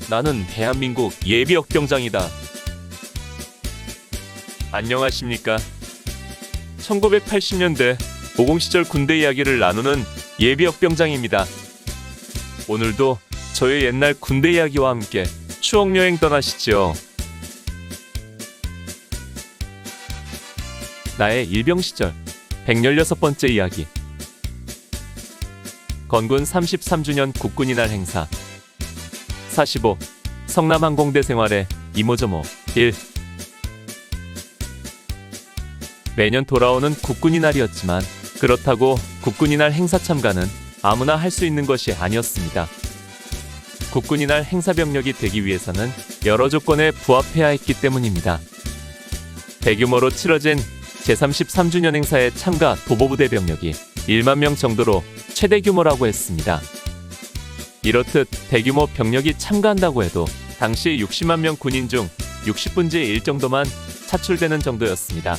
나는 대한민국 예비역병장이다. 안녕하십니까. 1980년대 모공시절 군대 이야기를 나누는 예비역병장입니다. 오늘도 저의 옛날 군대 이야기와 함께 추억여행 떠나시죠. 나의 일병시절 116번째 이야기. 건군 33주년 국군이날 행사. 45. 성남항공대 생활의 이모저모 1. 매년 돌아오는 국군이날이었지만 그렇다고 국군이날 행사 참가는 아무나 할 수 있는 것이 아니었습니다. 국군이날 행사 병력이 되기 위해서는 여러 조건에 부합해야 했기 때문입니다. 대규모로 치러진 제33주년 행사에 참가 도보부대 병력이 1만 명 정도로 최대 규모라고 했습니다. 이렇듯 대규모 병력이 참가한다고 해도 당시 60만 명 군인 중 60분의 1 정도만 차출되는 정도였습니다.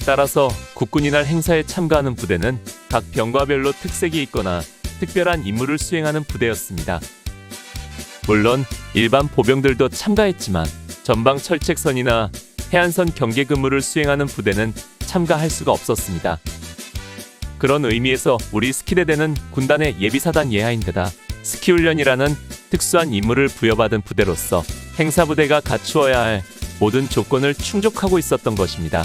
따라서 국군이날 행사에 참가하는 부대는 각 병과별로 특색이 있거나 특별한 임무를 수행하는 부대였습니다. 물론 일반 보병들도 참가했지만 전방 철책선이나 해안선 경계 근무를 수행하는 부대는 참가할 수가 없었습니다. 그런 의미에서 우리 스키대대는 군단의 예비사단 예하인데다 스키훈련이라는 특수한 임무를 부여받은 부대로서 행사부대가 갖추어야 할 모든 조건을 충족하고 있었던 것입니다.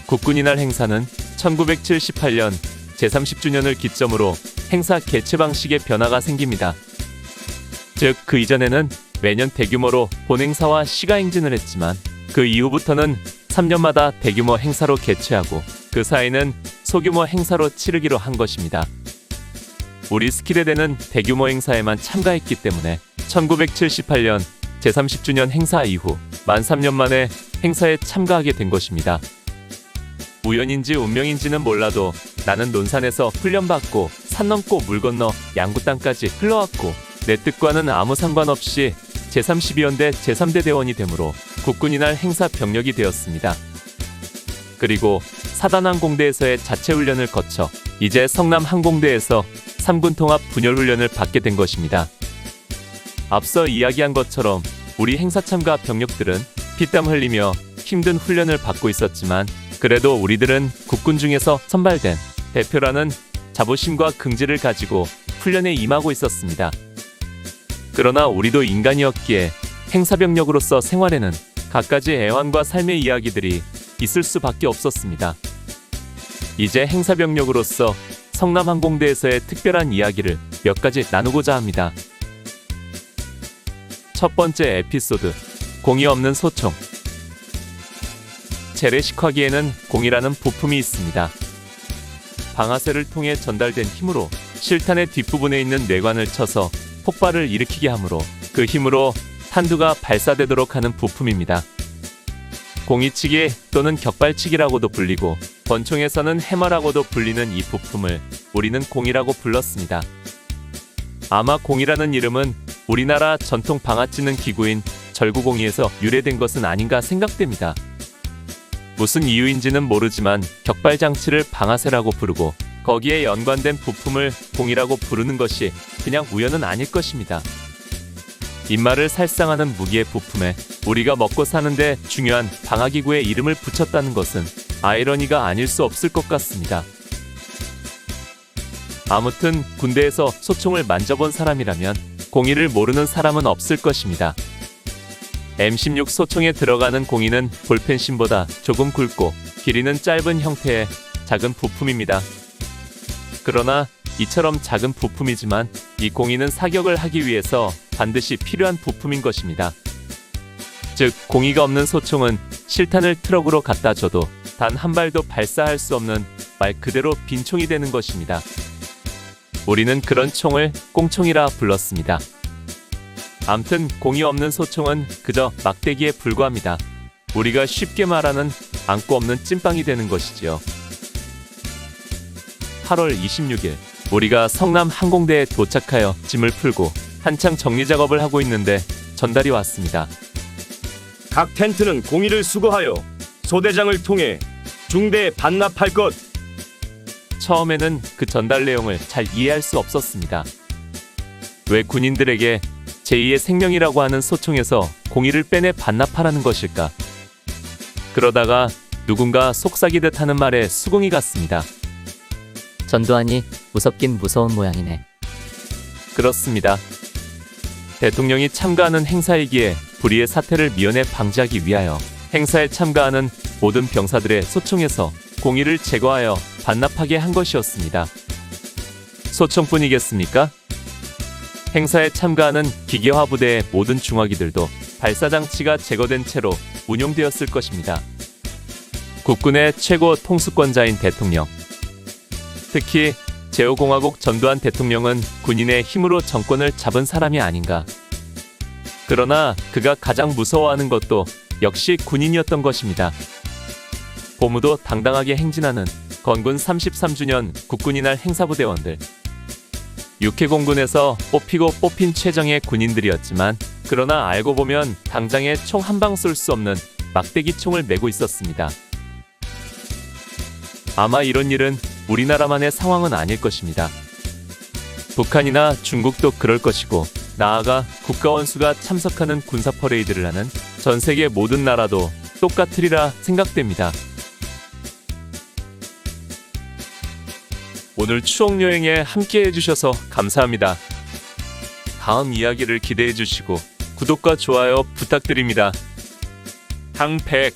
국군이날 행사는 1978년 제30주년을 기점으로 행사 개최 방식의 변화가 생깁니다. 즉, 그 이전에는 매년 대규모로 본행사와 시가행진을 했지만 그 이후부터는 3년마다 대규모 행사로 개최하고 그 사이는 소규모 행사로 치르기로 한 것입니다. 우리 스키대대는 대규모 행사에만 참가했기 때문에 1978년 제30주년 행사 이후 만 3년 만에 행사에 참가하게 된 것입니다. 우연인지 운명인지는 몰라도 나는 논산에서 훈련받고 산 넘고 물 건너 양구 땅까지 흘러왔고 내 뜻과는 아무 상관없이 제32연대 제3대 대원이 되므로 국군이날 행사 병력이 되었습니다. 그리고 사단항공대에서의 자체훈련을 거쳐 이제 성남항공대에서 3군 통합 분열훈련을 받게 된 것입니다. 앞서 이야기한 것처럼 우리 행사 참가 병력들은 피땀 흘리며 힘든 훈련을 받고 있었지만 그래도 우리들은 국군 중에서 선발된 대표라는 자부심과 긍지를 가지고 훈련에 임하고 있었습니다. 그러나 우리도 인간이었기에 행사병력으로서 생활에는 갖가지 애환과 삶의 이야기들이 있을 수밖에 없었습니다. 이제 행사병력으로서 성남항공대에서의 특별한 이야기를 몇 가지 나누고자 합니다. 첫 번째 에피소드, 공이 없는 소총. 재래식화기에는 공이라는 부품이 있습니다. 방아쇠를 통해 전달된 힘으로 실탄의 뒷부분에 있는 뇌관을 쳐서 폭발을 일으키게 하므로 그 힘으로 탄두가 발사되도록 하는 부품입니다. 공이치기 또는 격발치기라고도 불리고 권총에서는 해머라고도 불리는 이 부품을 우리는 공이라고 불렀습니다. 아마 공이라는 이름은 우리나라 전통 방아찌는 기구인 절구공이에서 유래된 것은 아닌가 생각됩니다. 무슨 이유인지는 모르지만 격발장치를 방아쇠라고 부르고 거기에 연관된 부품을 공이라고 부르는 것이 그냥 우연은 아닐 것입니다. 입말을 살상하는 무기의 부품에 우리가 먹고 사는데 중요한 방아기구의 이름을 붙였다는 것은 아이러니가 아닐 수 없을 것 같습니다. 아무튼 군대에서 소총을 만져본 사람이라면 공이를 모르는 사람은 없을 것입니다. M16 소총에 들어가는 공이는 볼펜심보다 조금 굵고 길이는 짧은 형태의 작은 부품입니다. 그러나 이처럼 작은 부품이지만 이 공이는 사격을 하기 위해서 반드시 필요한 부품인 것입니다. 즉, 공이가 없는 소총은 실탄을 트럭으로 갖다 줘도 단 한 발도 발사할 수 없는 말 그대로 빈총이 되는 것입니다. 우리는 그런 총을 꽁총이라 불렀습니다. 암튼 공이 없는 소총은 그저 막대기에 불과합니다. 우리가 쉽게 말하는 안고 없는 찐빵이 되는 것이지요. 8월 26일 우리가 성남항공대에 도착하여 짐을 풀고 한창 정리 작업을 하고 있는데 전달이 왔습니다. 각 텐트는 공의를 수거하여 소대장을 통해 중대에 반납할 것. 처음에는 그 전달 내용을 잘 이해할 수 없었습니다. 왜 군인들에게 제2의 생명이라고 하는 소총에서 공의를 빼내 반납하라는 것일까? 그러다가 누군가 속삭이듯 하는 말에 수긍이 갔습니다. 전두환이 무섭긴 무서운 모양이네. 그렇습니다. 대통령이 참가하는 행사이기에 불의의 사태를 미연에 방지하기 위하여 행사에 참가하는 모든 병사들의 소총에서 공의를 제거하여 반납하게 한 것이었습니다. 소총뿐이겠습니까? 행사에 참가하는 기계화 부대의 모든 중화기들도 발사장치가 제거된 채로 운용되었을 것입니다. 국군의 최고 통수권자인 대통령, 특히 제5공화국 전두환 대통령은 군인의 힘으로 정권을 잡은 사람이 아닌가. 그러나 그가 가장 무서워하는 것도 역시 군인이었던 것입니다. 고무도 당당하게 행진하는 건군 33주년 국군이날 행사부대원들. 육해공군에서 뽑히고 뽑힌 최정예 군인들이었지만 그러나 알고 보면 당장에 총 한 방 쏠 수 없는 막대기 총을 메고 있었습니다. 아마 이런 일은 우리나라만의 상황은 아닐 것입니다. 북한이나 중국도 그럴 것이고 나아가 국가원수가 참석하는 군사 퍼레이드를 하는 전 세계 모든 나라도 똑같으리라 생각됩니다. 오늘 추억여행에 함께 해주셔서 감사합니다. 다음 이야기를 기대해 주시고 구독과 좋아요 부탁드립니다. 항백